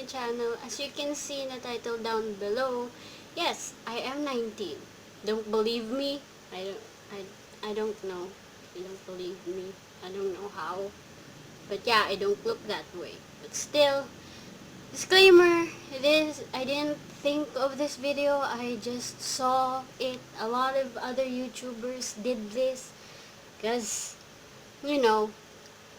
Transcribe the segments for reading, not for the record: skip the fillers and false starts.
my channel. As you can see in the title down below, yes, I am 19. Don't believe me? I don't know. You don't believe me. I don't know how. But yeah, I don't look that way. But still, disclaimer, I didn't think of this video. I just saw it. A lot of other YouTubers did this. Because, you know,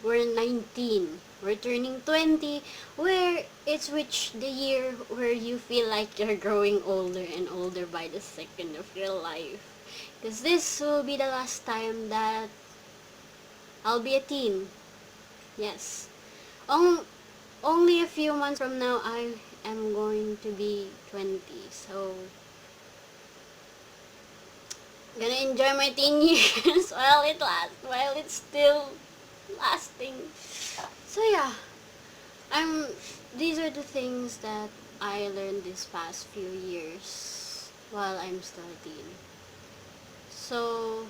we're 19. We're turning 20, where it's reached the year where you feel like you're growing older and older by the second of your life. Because this will be the last time that I'll be a teen. Yes. Only a few months from now, I am going to be 20. So, gonna enjoy my teen years while it lasts, while it's still lasting. So yeah, these are the things that I learned this past few years while I'm still a teen. So,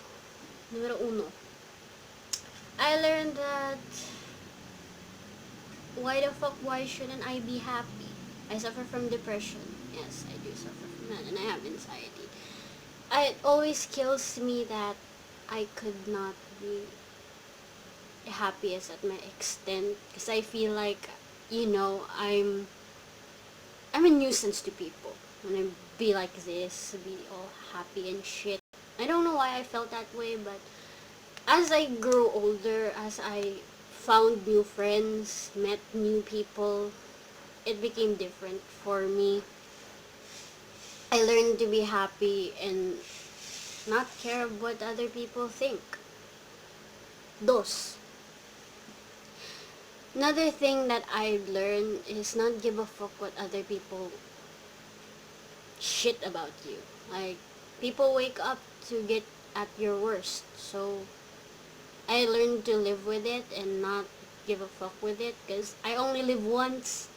numero uno, I learned that why shouldn't I be happy? I suffer from depression. Yes, I do suffer from that, and I have anxiety. It always kills me that I could not be happy as at my extent, because I feel like, I'm a nuisance to people when I be like this, be all happy and shit. I don't know why I felt that way, but as I grew older, as I found new friends, met new people, it became different for me. I learned to be happy and not care what other people think. Dos. Another thing that I've learned is not give a fuck what other people shit about you. Like, people wake up to get at your worst. So, I learned to live with it and not give a fuck with it, because I only live once.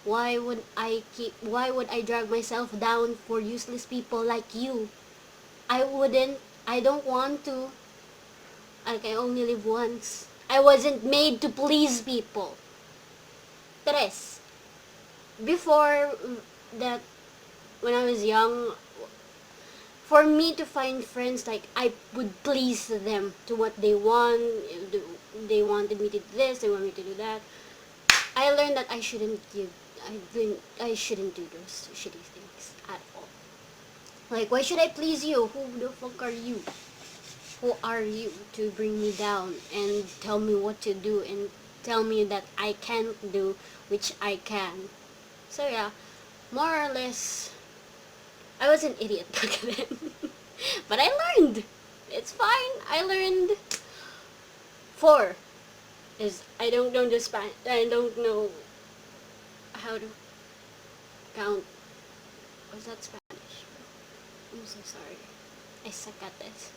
Why would I drag myself down for useless people like you? I don't want to. Like, I only live once. I wasn't made to please people. Tres. Before that, when I was young, for me to find friends, like, I would please them to what they want. They wanted me to do this, they want me to do that. I learned that I shouldn't do those shitty things at all. Like, why should I please you? Who the fuck are you? Who are you to bring me down and tell me what to do and tell me that I can't do, which I can? So yeah, more or less, I was an idiot back then. But I learned. It's fine. I learned. 4 is I don't know the Spanish. I don't know how to count. Was that Spanish? I'm so sorry. I suck at this.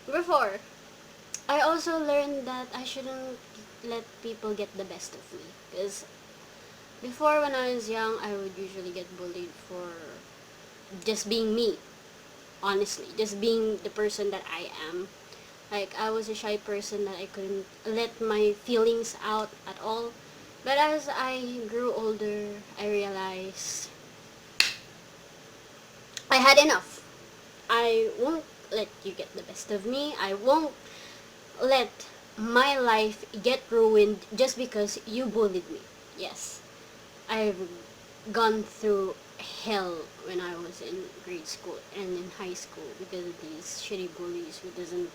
Number 4. I also learned that I shouldn't let people get the best of me. Because before, when I was young, I would usually get bullied for just being me. Honestly, just being the person that I am. Like, I was a shy person that I couldn't let my feelings out at all. But as I grew older, I realized I had enough. I won't let you get the best of me. I won't let my life get ruined just because you bullied me. Yes, I've gone through hell when I was in grade school and in high school because of these shitty bullies who doesn't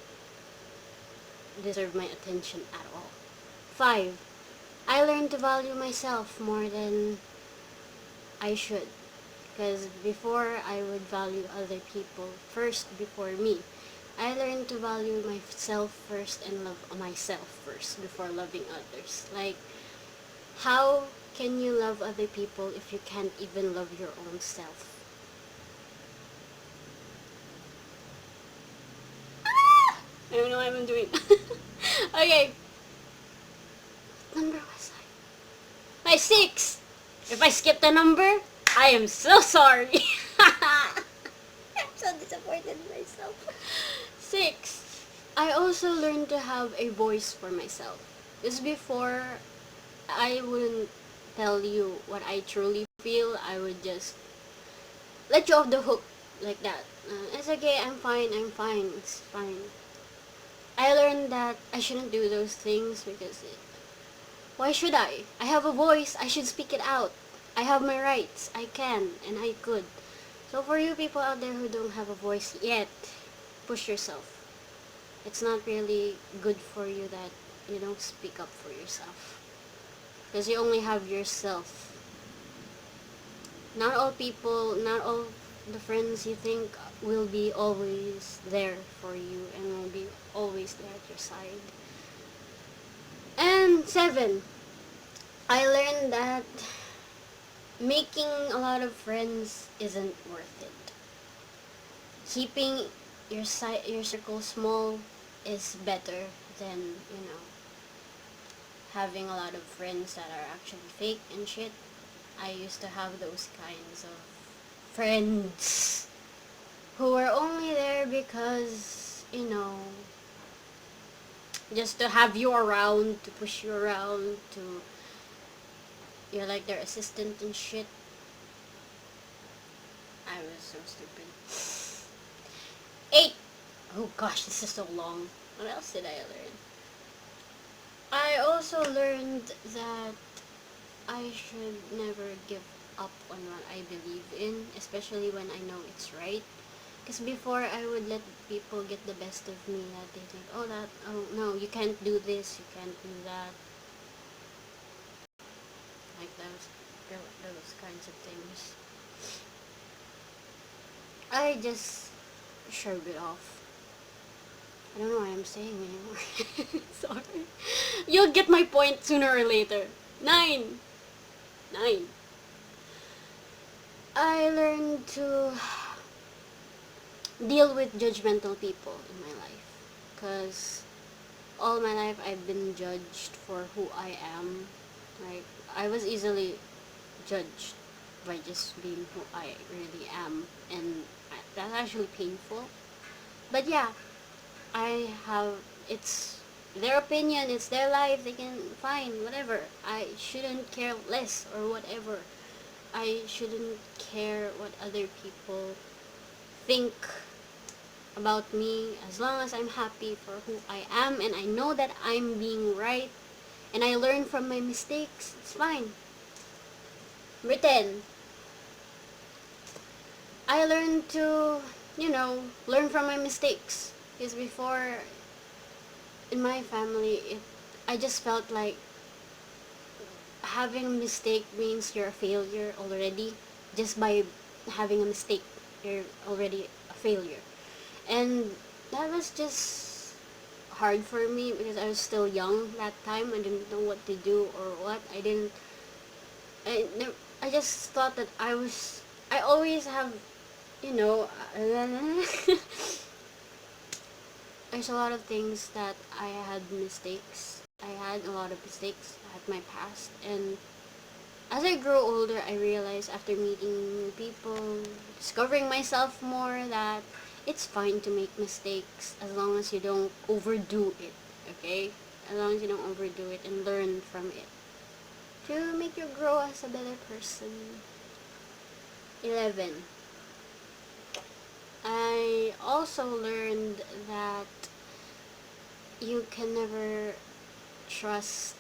deserve my attention at all. 5. I learned to value myself more than I should. Because before, I would value other people first before me. I learned to value myself first and love myself first before loving others. Like, how can you love other people if you can't even love your own self? I don't know what I'm doing. Okay. What number was I? 6. If I skipped a number, I am so sorry. I'm so disappointed in myself. 6. I also learned to have a voice for myself. Because before, I wouldn't tell you what I truly feel, I would just let you off the hook like that. It's okay, I'm fine, it's fine. I learned that I shouldn't do those things because why should I? I have a voice, I should speak it out. I have my rights, I can, and I could. So for you people out there who don't have a voice yet, push yourself. It's not really good for you that you don't speak up for yourself. Because you only have yourself. Not all people, not all the friends you think will be always there for you and will be always there at your side. And 7, I learned that making a lot of friends isn't worth it. Keeping your circle small is better than, having a lot of friends that are actually fake and shit. I used to have those kinds of friends who were only there because, just to have you around, to push you around, you're like their assistant and shit. I was so stupid. 8. Oh gosh, this is so long. What else did I learn? I also learned that I should never give up on what I believe in, especially when I know it's right. Because before, I would let people get the best of me, that they think, oh no, you can't do this, you can't do that. Like those kinds of things. I just shrug it off. I don't know what I'm saying anymore. Sorry. You'll get my point sooner or later. 9. I learned to deal with judgmental people in my life. Because all my life I've been judged for who I am. Like, I was easily judged by just being who I really am. And that's actually painful. But yeah, it's their opinion, it's their life, they can, fine, whatever. I shouldn't care less or whatever. I shouldn't care what other people think about me as long as I'm happy for who I am and I know that I'm being right and I learn from my mistakes. It's fine. Number 10. I learned to, learn from my mistakes. Because before, in my family, I just felt like having a mistake means you're a failure already. Just by having a mistake, you're already a failure. And that was just hard for me because I was still young that time. I didn't know what to do or what. I just thought that I always have, there's a lot of things that I had mistakes. I had a lot of mistakes at my past, and as I grow older, I realized after meeting new people, discovering myself more, that it's fine to make mistakes as long as you don't overdo it, okay? As long as you don't overdo it and learn from it to make you grow as a better person. 11. I also learned that you can never trust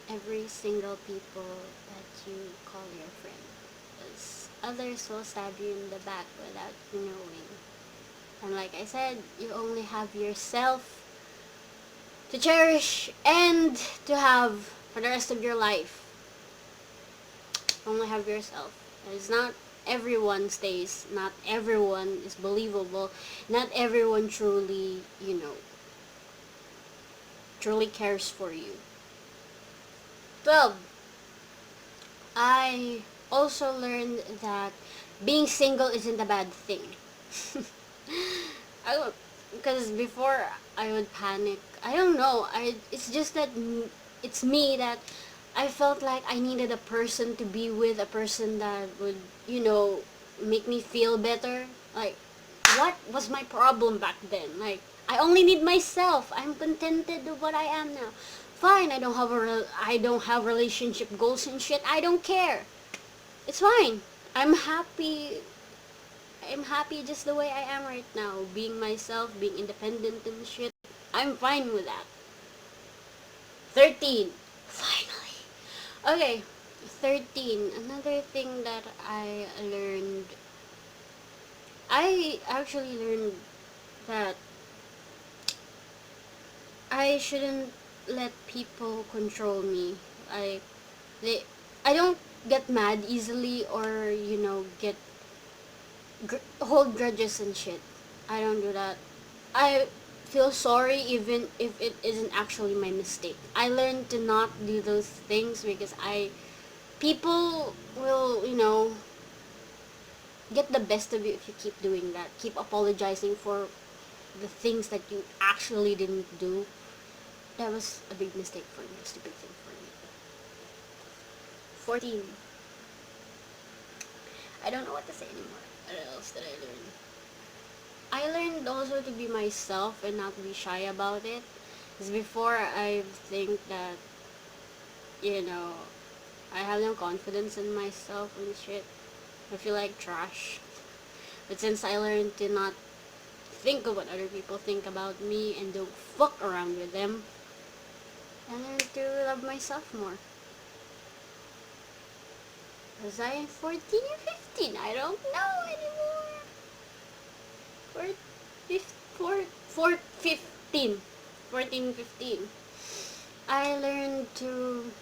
every single people that you call your friend, because others will stab you in the back without you knowing. And like I said, you only have yourself to cherish and to have for the rest of your life. Only have yourself. It's not everyone stays, not everyone is believable, not everyone truly, truly cares for you. 12. I also learned that being single isn't a bad thing. Because before I would panic. I don't know. It's just that it's me that I felt like I needed a person to be with, a person that would, make me feel better. Like, what was my problem back then? Like, I only need myself. I'm contented with what I am now. Fine, I don't have relationship goals and shit. I don't care. It's fine. I'm happy. I'm happy just the way I am right now, being myself, being independent and shit. I'm fine with that. 13. Finally. Okay, 13. Another thing that I actually learned that I shouldn't let people control me. I they I don't get mad easily, or get hold grudges and shit. I don't do that. I feel sorry even if it isn't actually my mistake. I learned to not do those things because I people will, get the best of you if you keep doing that. Keep apologizing for the things that you actually didn't do. That was a big mistake for me, a stupid thing for me. 14. I don't know what to say anymore. What else did I learn? I learned also to be myself and not be shy about it. Because before, I think that, you know, I have no confidence in myself and shit. I feel like trash. But since I learned to not think of what other people think about me and don't fuck around with them, I learned to love myself more. Was I 14 or 15? I don't know anymore. 15. 14, 15. I learned to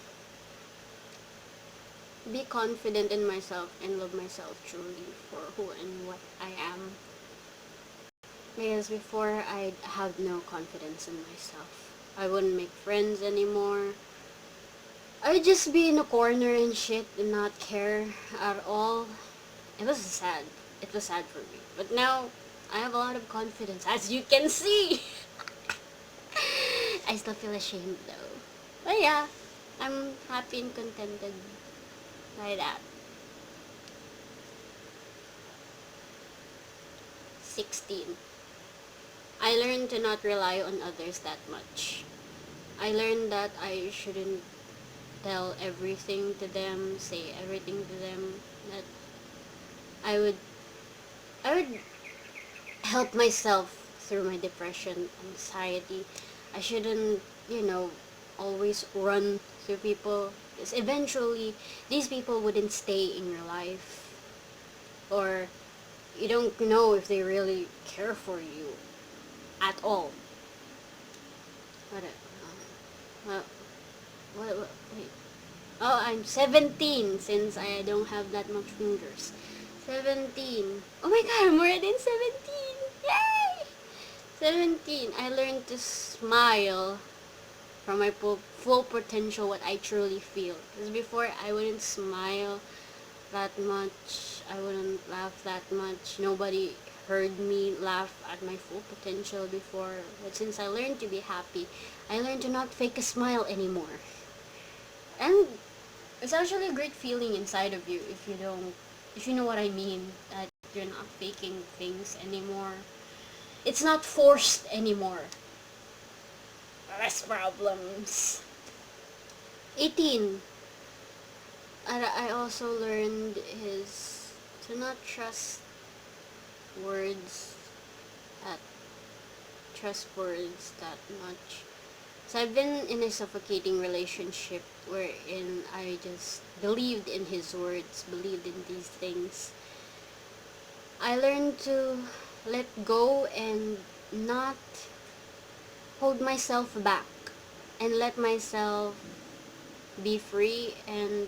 be confident in myself and love myself truly for who and what I am. Because before, I had no confidence in myself. I wouldn't make friends anymore. I'd just be in a corner and shit and not care at all. It was sad. It was sad for me. But now, I have a lot of confidence, as you can see. I still feel ashamed though. But yeah, I'm happy and contented by that. 16. I learned to not rely on others that much. I learned that I shouldn't tell everything to them, say everything to them. That I would I would help myself through my depression, anxiety. I shouldn't, always run through people. Because eventually, these people wouldn't stay in your life. Or you don't know if they really care for you at all. What? Well, wait. Oh, I'm 17 since I don't have that much fingers. 17. Oh my god, I'm already in 17. Yay! 17. I learned to smile from my full potential, what I truly feel. Because before, I wouldn't smile that much. I wouldn't laugh that much. Nobody heard me laugh at my full potential before. But since I learned to be happy, I learned to not fake a smile anymore. And it's actually a great feeling inside of you if you know what I mean, that you're not faking things anymore. It's not forced anymore. Less problems. 18. I also learned is to not words that trust words that much. So I've been in a suffocating relationship wherein I just believed in his words, believed in these things. I learned to let go and not hold myself back and let myself be free and,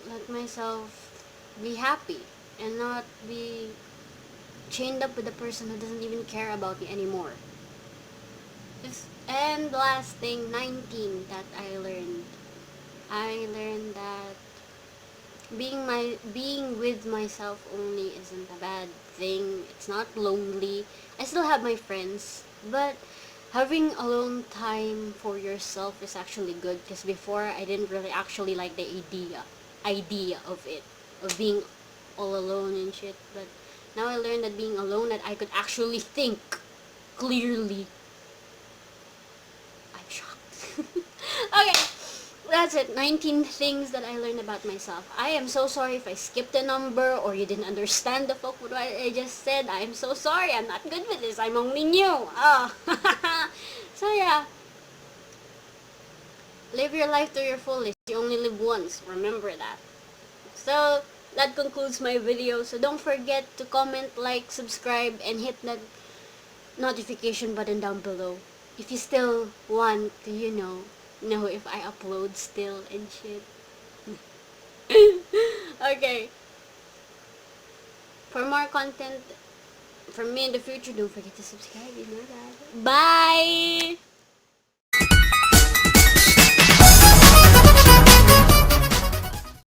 let myself be happy and not be chained up with a person who doesn't even care about me anymore. And the last thing, 19, that I learned that being with myself only isn't a bad thing. It's not lonely. I still have my friends, but having alone time for yourself is actually good, because before, I didn't really actually like the idea of it, of being all alone and shit. But now I learned that being alone, that I could actually think clearly. Okay, that's it. 19 things that I learned about myself. I am so sorry if I skipped a number or you didn't understand the fuck what I just said. I am so sorry. I'm not good with this. I'm only new. Oh. So yeah, live your life to your fullest. You only live once. Remember that. So that concludes my video. So don't forget to comment, like, subscribe, and hit that notification button down below if you still want to, know if I upload still and shit. Okay, for more content from me in the future, don't forget to subscribe, you know that. Bye!